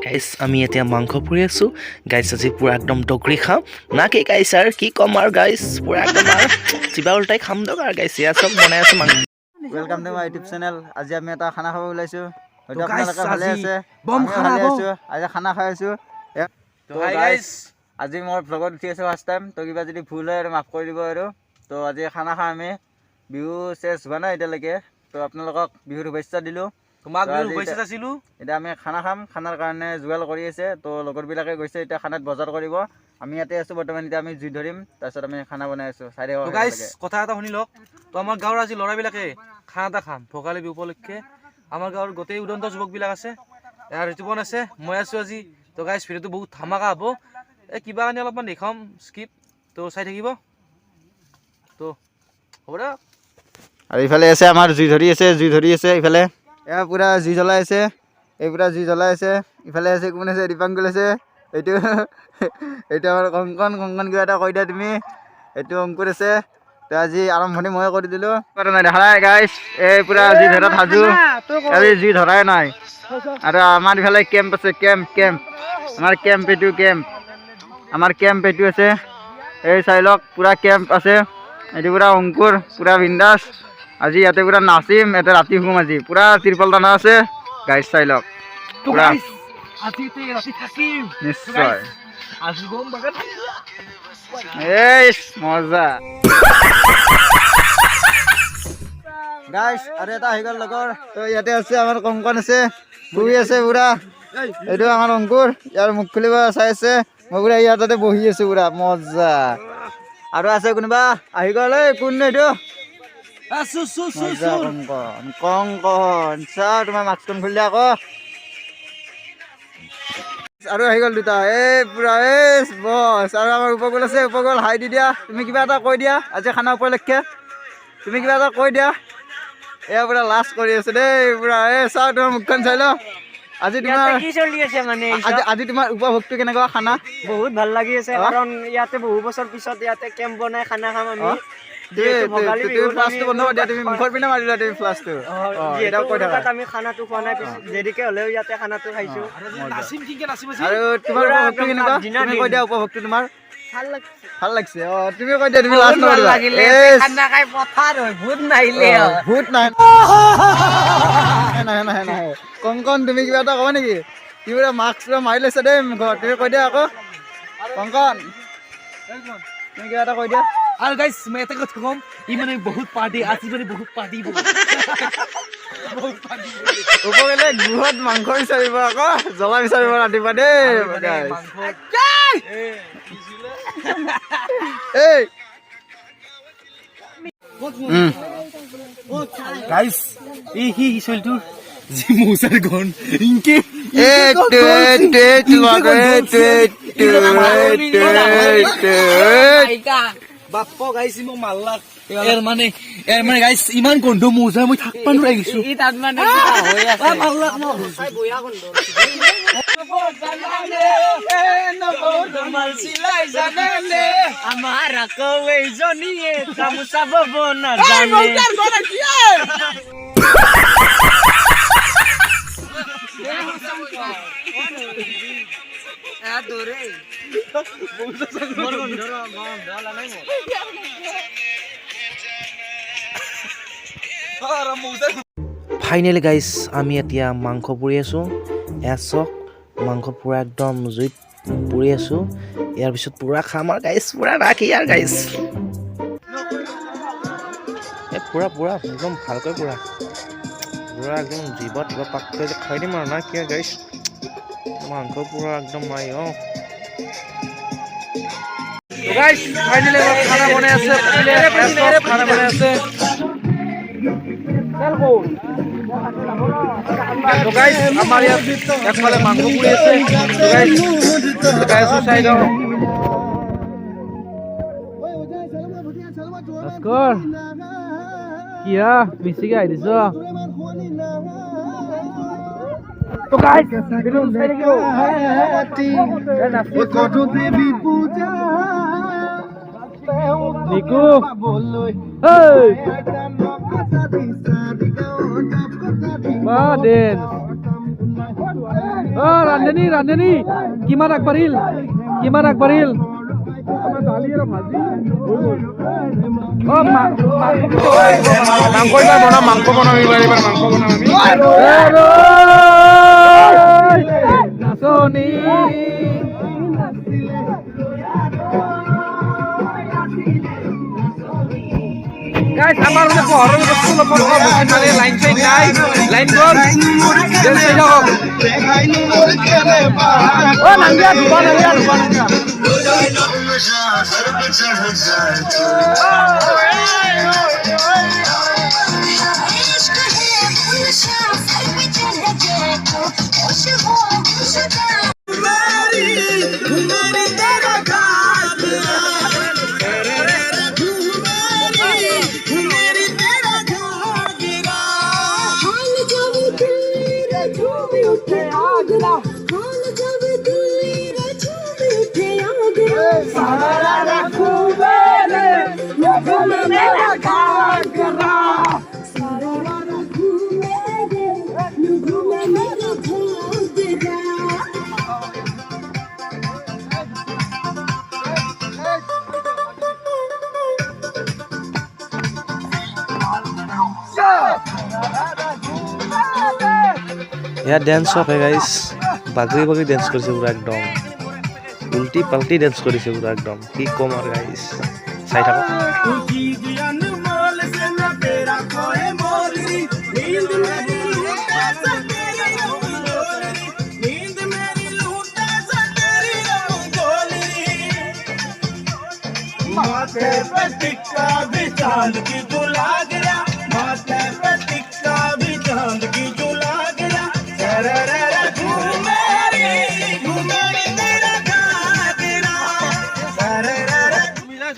গাইছ আমি এতিয়া মাংস পুৰি আছোঁ গাইছ আজি পূৰা একদম ডগৰি খাম না কি গাইছ আৰু কি ক'ম আৰু গাইছ পূৰা একদম আৰু চিবা উল্টাই খাম দিয়ক আৰু গাইছ এয়া চব বনাই আছোঁ মাংস welcome to my YouTube channel. আজি আমি এটা খানা খাব ওলাইছো, হয়তো আপোনালোকে ভালে আছে, আমিও ভালে আছো। আজি খানা খাই আছো। তো গাইছ আজি মোৰ ব্লগত উঠি আছে ফাৰ্ষ্ট টাইম, তো কিবা যদি ভুল হয় আৰু মাফ কৰি দিব আৰু। তো আজি খানা খাই আমি বিহু চেছ হোৱা নাই এতিয়ালৈকে, তো আপোনালোকক বিহুৰ শুভেচ্ছা দিলোঁ। তোমাক শুভেচ্ছা আছিলোঁ। এতিয়া আমি খানা খাম, খানাৰ কাৰণে যোগাৰ কৰি আছে। তো লগৰবিলাকে গৈছে এতিয়া খানাত বজাৰ কৰিব। আমি ইয়াতে আছোঁ বৰ্তমান, এতিয়া আমি জুই ধৰিম, তাৰপিছত আমি খানা বনাই আছোঁ। কথা এটা শুনি লওক, তো আমাৰ গাঁৱৰ আজি ল'ৰাবিলাকে খানা এটা খাম ভোগালী বিহু উপলক্ষে। আমাৰ গাঁৱৰ গোটেই উদন্ত যুৱকবিলাক আছে, ইয়াৰ ঋতুপন আছে, মই আছোঁ আজি। তো গাইছ ভিডিঅ'টো বহুত ধামাকা হ'ব। কিবা কাৰণে অলপমান দেখাম স্কিপ, তো চাই থাকিব। তো হ'ব দে। আৰু ইফালে আছে আমাৰ জুই ধৰি আছে ইফালে। এয়া পুৰা জুই জ্বলাই আছে, এই পুৰা জুই জ্বলাই আছে। ইফালে আছে কোন আছে, দীপাংকুল আছে। এইটো এইটো আমাৰ কংকন কিবা এটা কৈ দিয়া তুমি। এইটো অংকুৰ আছে। তো আজি আৰম্ভণি ময়ে কৰি দিলোঁ। নাই দেখা নাই গাইছ, এই পুৰা জুই ধৰাত সাজু, আজি জুই ধৰাই নাই। আৰু আমাৰ ইফালে কেম্প আছে, কেম্প আমাৰ কেম্প এইটো আছে। এই চাই লওক পুৰা কেম্প আছে। এইটো পুৰা অংকুৰ পুৰা বিন্দাছ। আজি ইয়াতে পুৰা নাচিম, ইয়াতে ৰাতি শুম। আজি পুৰা তিৰপাল টানা আছে গাইছ, চাই লওক পুৰা নিশ্চয়। এই মজা গাইছ। আৰু এটা আহি গ'ল লগৰ, তো ইয়াতে আছে আমাৰ কংকন আছে, বহি আছে পুৰা। এইটো আমাৰ অংকুৰ, ইয়াৰ মুখ খুলিব চাই আছে। মই পুৰা ইয়াৰ তাতে বহি আছো পুৰা মজা। আৰু আছে কোনোবা আহি গ'ল, এই কোন এইটো কংকন চা, তোমাৰ মাস্কখন খুলি দিয়া আকৌ। আৰু আহি গ'ল দুটা, এই পুৰা এই বছ। আৰু আমাৰ উপকূল আছে, উপকূল হাই দি দিয়া। তুমি কিবা এটা কৈ দিয়া আজি খানা উপলক্ষে, তুমি কিবা এটা কৈ দিয়া। এয়া পুৰা লাজ কৰি আছে দেই পুৰা। এই চাও তোমাৰ মুখখন চাই ল। আজি তোমাৰ কি চলি আছে মানে আজি তোমাৰ উপভোগটো কেনেকুৱা? খানা বহুত ভাল লাগি আছে, কাৰণ ইয়াতে বহু বছৰ পিছত ইয়াতে কেম্প বনাই খানা খাম আমি। আমি খানাটো খোৱা নাই, দেৰিকে হ'লেও ইয়াতে খানাটো খাইছো। আৰু তোমাৰ উপভোগটো কেনেকুৱা? তুমি কৈ দিয়া উপভোগটো তোমাৰ। ভাল লাগছে। তুমি কৈ দিয়া, তুমি লাজ নকৰিবা। খানা খাই পথাৰ হয়, ভূত নাহিলে ভূত নাই। কংকন তুমি কিবা এটা ক'বা নেকি? তুমি মাস্ক মাৰি লৈছা দেই মুখত, তুমি কৈ দিয়া আকৌ। কংকন তুমি কিবা এটা কৈ দিয়া। আৰু গাইছ মই এটা কথা ক'ম, ই মানে বহুত পাৰ্টি আজি, মানে বহুত পাৰ্টি উপকূলে গৃহত মাংস বিচাৰিব আকৌ, জ্বলা বিচাৰিব ৰাতিপুৱা দেই। গাইছ এই সি চলটো যি মৌচাৰ গন ইনকে বাপ্প গাইছ মোক মাল্লাক। এৰ মানে গাইছ ইমান গন্ধ মৌচা, মই থাকবা নোৱাৰি গৈছো। আমাৰ আকৌ এইজনীয়ে গামোচা বব নাজানে। ফাইনেলি গাইছ আমি এতিয়া মাংস পুৰি আছোঁ। এয়া চক মাংস পুৰা একদম জুইত পুৰি আছোঁ। ইয়াৰ পিছত পুৰা খাম আৰু গাইছ, পুৰা ৰাখি আৰু গাইছ পুৰা একদম ভালকৈ পুৰা একদম জীবত পাক কৰি খাই দিম আৰু না কি গাইছ। মাংস পুৰা একদম মাৰি গাইছ ফাইনেলি খানা বনাই আছে, খানা বনাই আছে। আমাৰ ইয়াত একফালে মাংস পুৰি আছে, কিয়া বেছিকে আহি দিছ। নিকু ৰান্ধনী কিমান আগবাঢ়িল মাংস এইবাৰ বনাম মাংস বনাম এইবাৰ মাংস বনাম আমি Guys, আমার মধ্যে পহরের বস্তু লপন কম মানে লাইন চাই নাই লাইন কর দেন চাই যাও ও নাঙ্গিয়া দুবা ইয়াত ডেন্স হওক গাইজ বাগৰি ডেন্স কৰিছে পুৰা একদম উল্টি পাল্টি ডেন্স কৰিছে পুৰা একদম কি ক'ম আৰু গাইজ চাই থাকক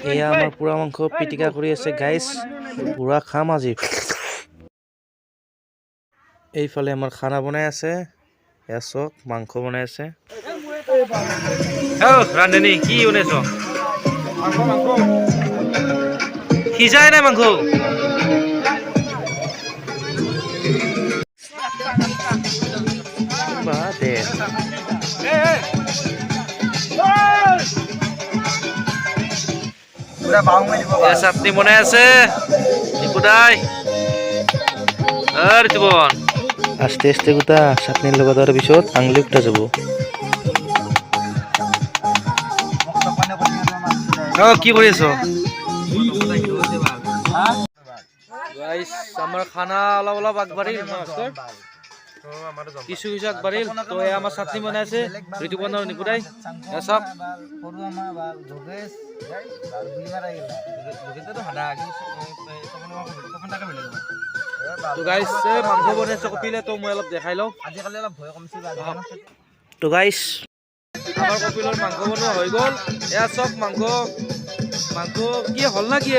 এয়া আমাৰ পুৰা মাংস পিটিকা কৰি আছে গাইজ পুৰা খাম আজি এইফালে আমাৰ খানা বনাই আছে এয়া চক মাংস বনাই আছে ৰান্ধনী কি বনাইছ সিজাই নাই মাংস চাটনি বনাই আছে আস্তে আস্তে গোটা চাটনিৰ লগত আৰু পিছত আঙুলি ফুটা যাব কি কৰি আছ গাইস আমার খানা অলপ আগবাড়িল কিছু আগবাড়িল তো আমার চাটনি বনাইছে ঋতুপর্ণ নিকুদাই সব তো গাইস মাংস বনাইছে কপিলে তো মই অলপ দেখাই লও আজিকালি অলপ ভয় কমছে তো গাইস আমার কপিলৰ মাংস বনোৱা হৈ গ'ল এয়া চব মাংস কি হল না কি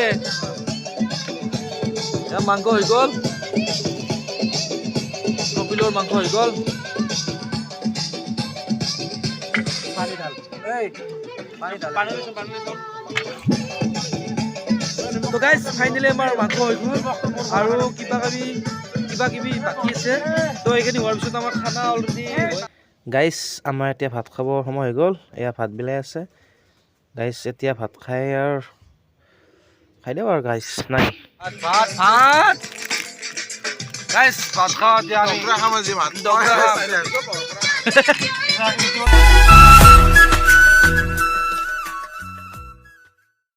এয়া মাংস হৈ গ'ল কপিলৰ মাংস হৈ গ'ল পানী ঢাল তো গাইস ফাইনালি আমাৰ মাংস হৈ গ'ল আৰু কিবা কিবি বাকি আছে তো এইখিনি হোৱাৰ পিছত আমাৰ খানা অলৰেডি গাইস আমাৰ এতিয়া ভাত খাবৰ সময় হৈ গ'ল এয়া ভাত বিলাই আছে গাইস এতিয়া ভাত খাই আৰু খাই দিওঁ আৰু গাইস নাই ভাত গাইস ভাত খাওয়া দিয়া আমি